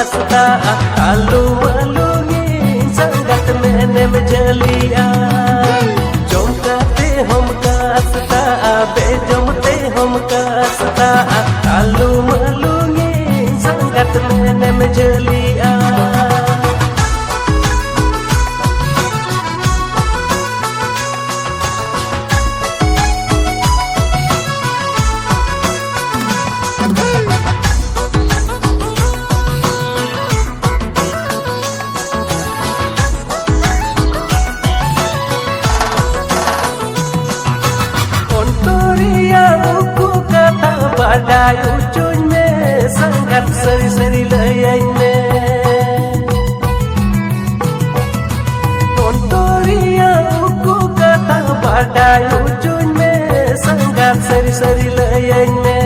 kasda alu malungin sangat menem jalia jom kate hom kasda be jom te hom kasda alu malungin sangat menem jalia badai ucunnya sangat seri-seri layaknya Kontoria uku kata badai ucunnya sangat seri-seri layaknya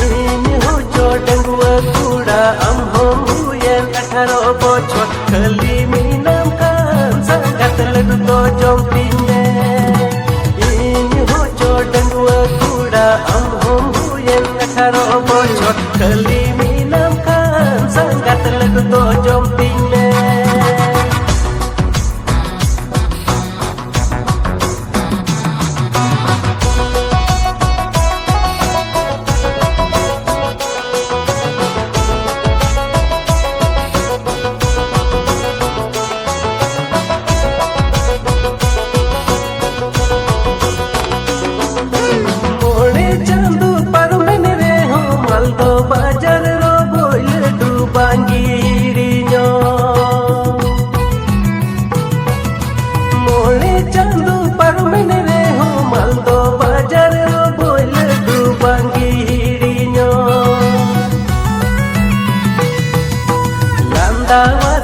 Ini hujo dan gua kuda amhom huyan 18 bocor keliminamkan sangat ledut tojong tingnya Karo bocor keliminamkan sangat lagu tojom tinggal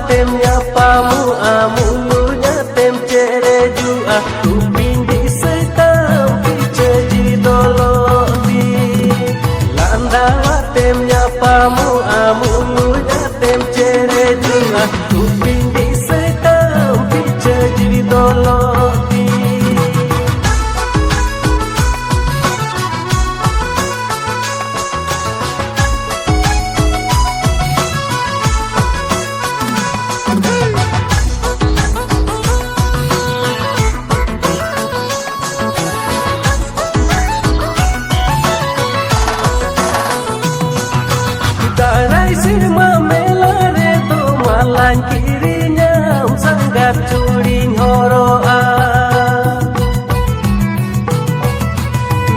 Temnya pamu amulunya tem cereju kuping di setam piceji dolodi landawa temnya pamu amulunya tem cereju kuping di setam piceji dolodi Sirma melare tu malang kirinya sangat curing horoa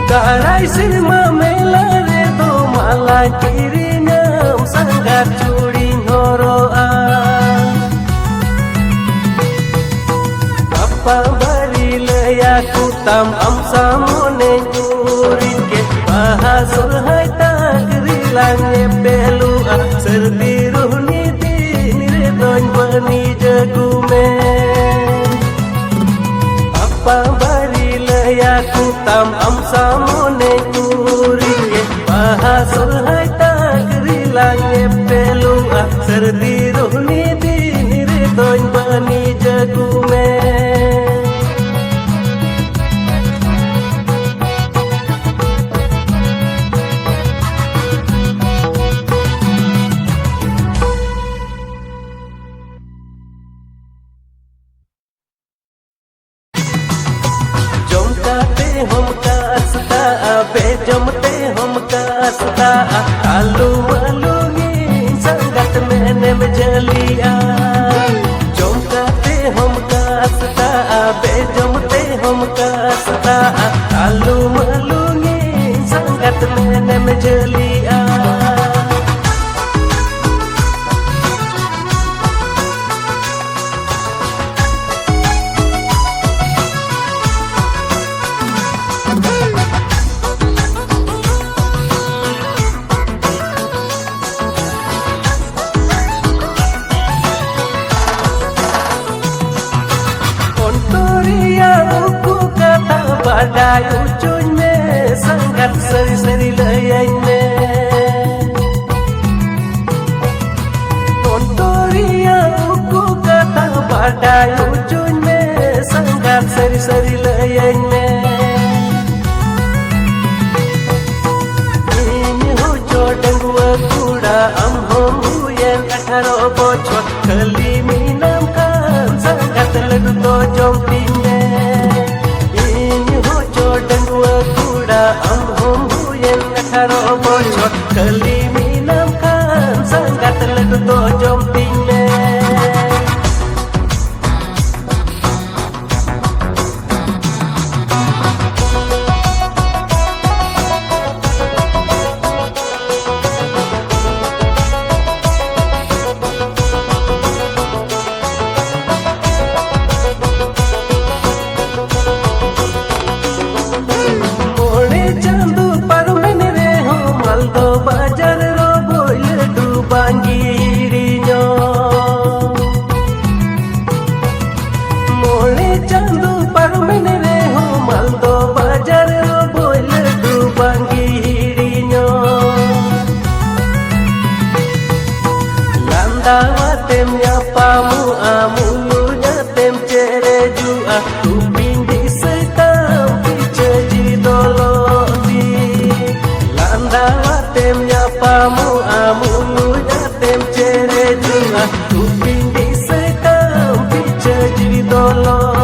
Darai sirma melare tu malang kirinya sangat curing horoa Apa bari leyaku tam amsamone curing ke bahasul hai tagri lange belu serbiruh niti niredon bani jagume apa bari layaku tam amsamone kuringe bahasul hai tagri lange pelu serbiruh niti niredon bani jagume hom kasda be jom te hom kasda alu malungin sangat menem jalia jom kate hom kasda be jom te hom kasda alu malungin sangat menem jalia badai ucunnya sangat seri-seri layaknya Kontoria uku kata badai ucunnya sangat seri-seri layaknya Ini hujo 18 bocor kali minam kan sangat lagu jom tinge ini hojo dan dua kuda hom huyen 18 bocor kali minam kan sangat lagu jom tinge bajar ro boil du bangirinya mole chandu parmene re ho maldo bajar ro boil du bangirinya landa tem ya pamu amulunya tem cere jua tu pindi setam piceji dolodi landa temnya pamu amulunya tem cere jua tu pindi setam piceji dolodi